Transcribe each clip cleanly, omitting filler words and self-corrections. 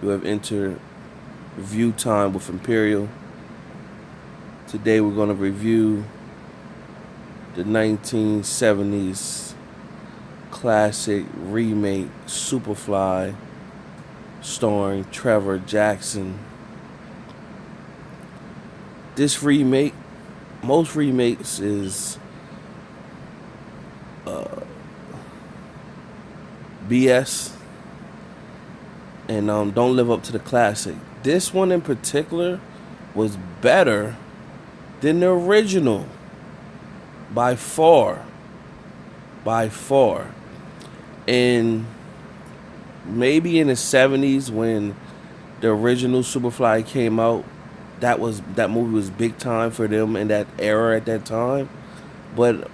You have entered Review Time with Imperial. Today we're going to review the 1970s classic remake Superfly starring Trevor Jackson. This remake, most remakes is BS and don't live up to the classic. This one in particular was better than the original by far. And maybe in the 70s when the original Superfly came out, that movie was big time for them in that era at that time. But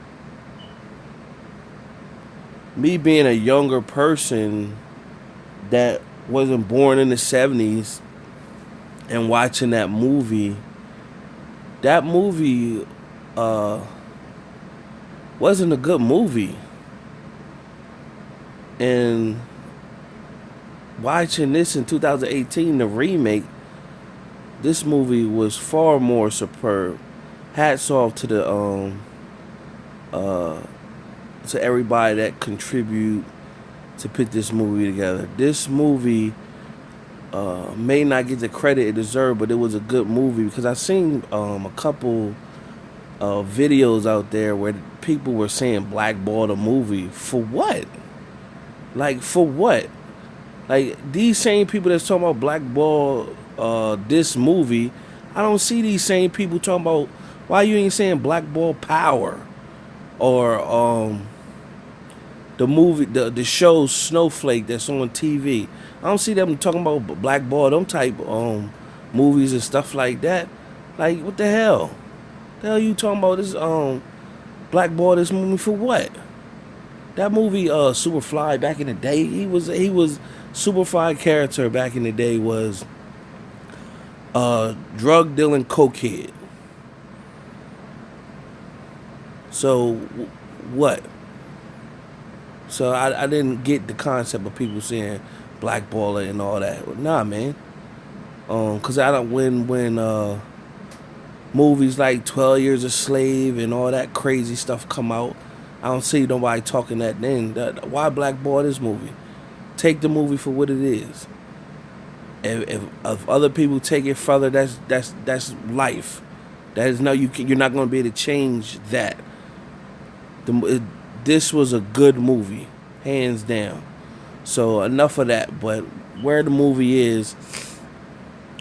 me being a younger person that wasn't born in the 70s and watching that movie wasn't a good movie. And watching this in 2018, the remake, this movie was far more superb. Hats off to the to everybody that contribute to put this movie together. This movie may not get the credit it deserved, but it was a good movie because I seen a couple videos out there where people were saying blackball the movie. For what? Like, for what? Like, these same people that's talking about blackball this movie, I don't see these same people talking about why you ain't saying blackball Power or the movie, the show Snowflake that's on TV. I don't see them talking about blackball, them type movies and stuff like that. Like, what the hell? The hell you talking about this blackball this movie for what? That movie Superfly back in the day, he was Superfly character back in the day was drug dealing cokehead. So what? So I didn't get the concept of people saying blackballer and all that. Nah, man. Cause I don't when movies like 12 Years a Slave and all that crazy stuff come out, I don't see nobody talking that then. Why blackball this movie? Take the movie for what it is. If other people take it further, that's life. That is you're not going to be able to change that. This was a good movie, hands down. So enough of that. But where the movie is,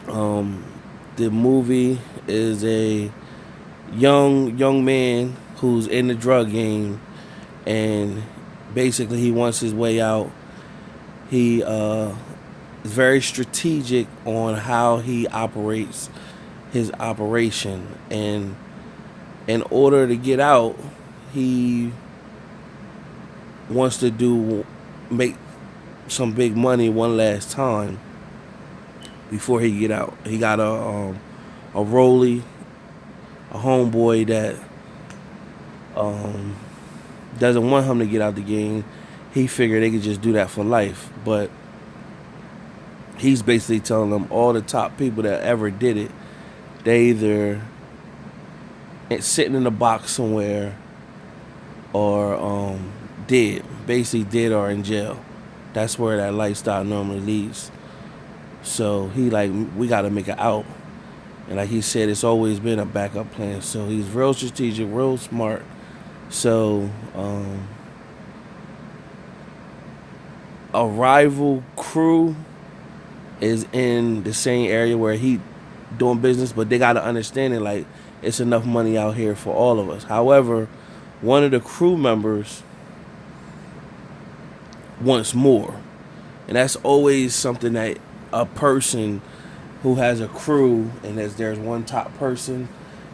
the movie is a young man who's in the drug game, and basically he wants his way out. He is very strategic on how he operates his operation, and in order to get out, he wants to make some big money one last time before he get out. He got a rollie, a homeboy that doesn't want him to get out the game. He figured they could just do that for life, but he's basically telling them all the top people that ever did it, they either sitting in a box somewhere or dead or in jail. That's where that lifestyle normally leads. So he like, we got to make it out. And like he said, it's always been a backup plan. So he's real strategic, real smart. So a rival crew is in the same area where he doing business, but they got to understand it, like, it's enough money out here for all of us. However, one of the crew members wants more. And that's always something that a person who has a crew and there's one top person,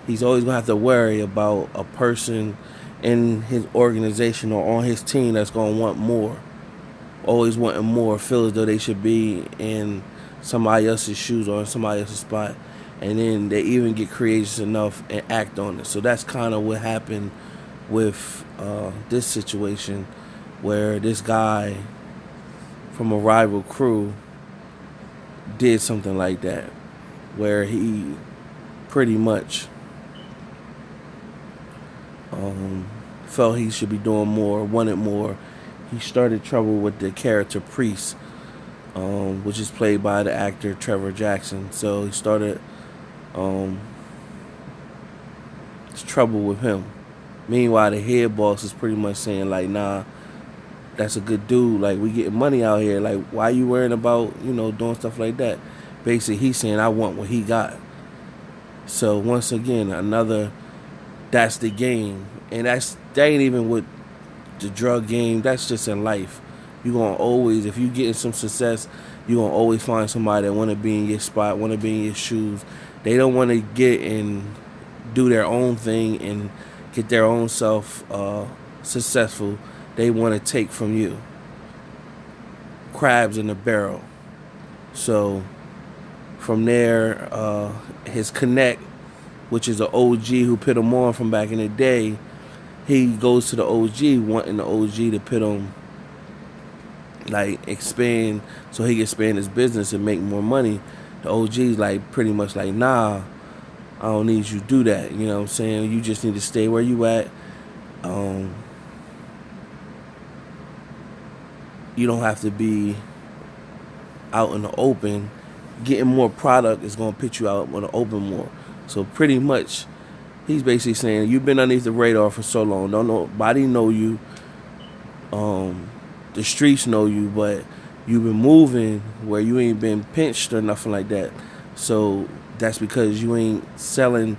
he's always going to have to worry about a person in his organization or on his team that's going to want more. Always wanting more, feel as though they should be in somebody else's shoes or in somebody else's spot. And then they even get courageous enough and act on it. So that's kind of what happened with this situation, where this guy from a rival crew did something like that, where he pretty much felt he should be doing more, wanted more. He started trouble with the character Priest, which is played by the actor Trevor Jackson. So he started trouble with him. Meanwhile, the head boss is pretty much saying like, nah, that's a good dude. Like, we getting money out here. Like, why you worrying about, doing stuff like that? Basically, he's saying, I want what he got. So once again, another, that's the game. And that ain't even with the drug game. That's just in life. You're going to always, if you getting some success, you're going to always find somebody that want to be in your spot, want to be in your shoes. They don't want to get and do their own thing and get their own self successful. They want to take from you. Crabs in the barrel. So from there, his connect, which is an OG who put him on from back in the day, he goes to the OG wanting the OG to put him, like, expand so he can expand his business and make more money. The OG's like pretty much like, nah, I don't need you to do that. You know what I'm saying? You just need to stay where you at. You don't have to be out in the open. Getting more product is going to put you out in the open more. So pretty much, he's basically saying, you've been underneath the radar for so long. Don't nobody know you. The streets know you, but you've been moving where you ain't been pinched or nothing like that. So that's because you ain't selling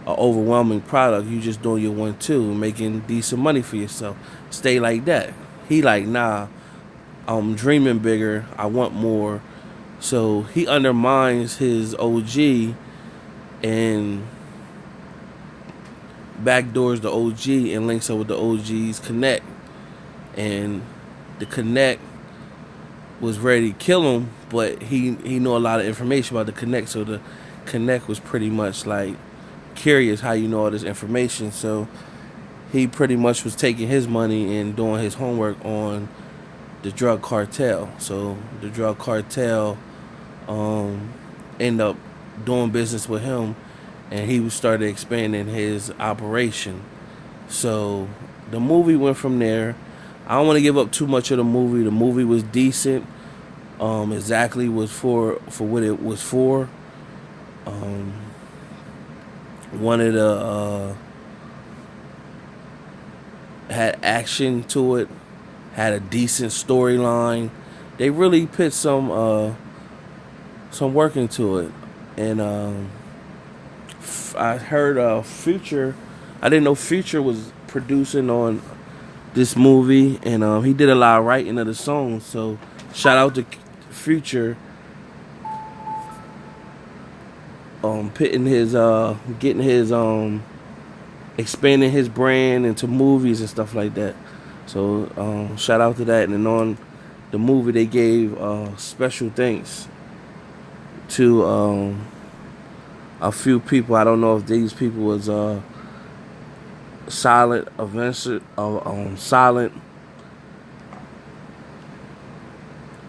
an overwhelming product. You just doing your 1-2, making decent money for yourself. Stay like that. He like, nah, I'm dreaming bigger. I want more. So he undermines his OG and backdoors the OG and links up with the OG's Connect. And the Connect was ready to kill him, but he knew a lot of information about the Connect. So the Connect was pretty much like curious how you know all this information. So he pretty much was taking his money and doing his homework on the drug cartel. So the drug cartel ended up doing business with him, and he started expanding his operation. So the movie went from there. I don't want to give up too much of the movie. The movie was decent. Exactly was for what it was for. Wanted a had action to it. Had a decent storyline. They really put some work into it. And I heard Future. I didn't know Future was producing on this movie, and he did a lot of writing of the songs. So shout out to Future, pitting his getting his expanding his brand into movies and stuff like that. So shout out to that. And then on the movie, they gave special thanks to a few people. I don't know if these people was silent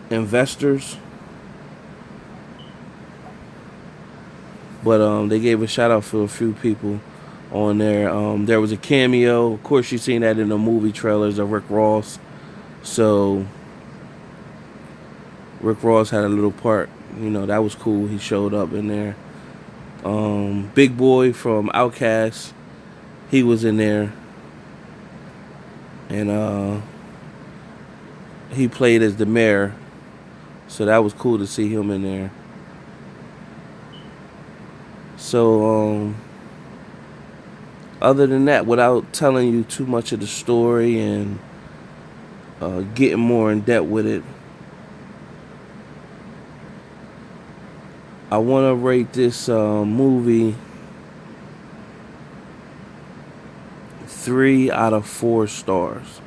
investors, but they gave a shout out for a few people on there. There was a cameo. Of course, you've seen that in the movie trailers of Rick Ross. So Rick Ross had a little part. That was cool. He showed up in there. Big Boy from Outkast, he was in there. And he played as the mayor. So that was cool to see him in there. So other than that, without telling you too much of the story and getting more in depth with it, I want to rate this movie 3 out of 4 stars.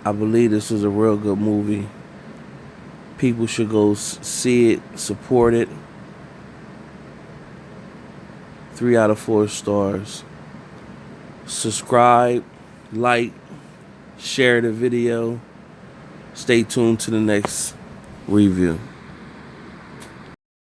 I believe this is a real good movie. People should go see it, support it. 3 out of 4 stars. Subscribe, like, share the video. Stay tuned to the next review.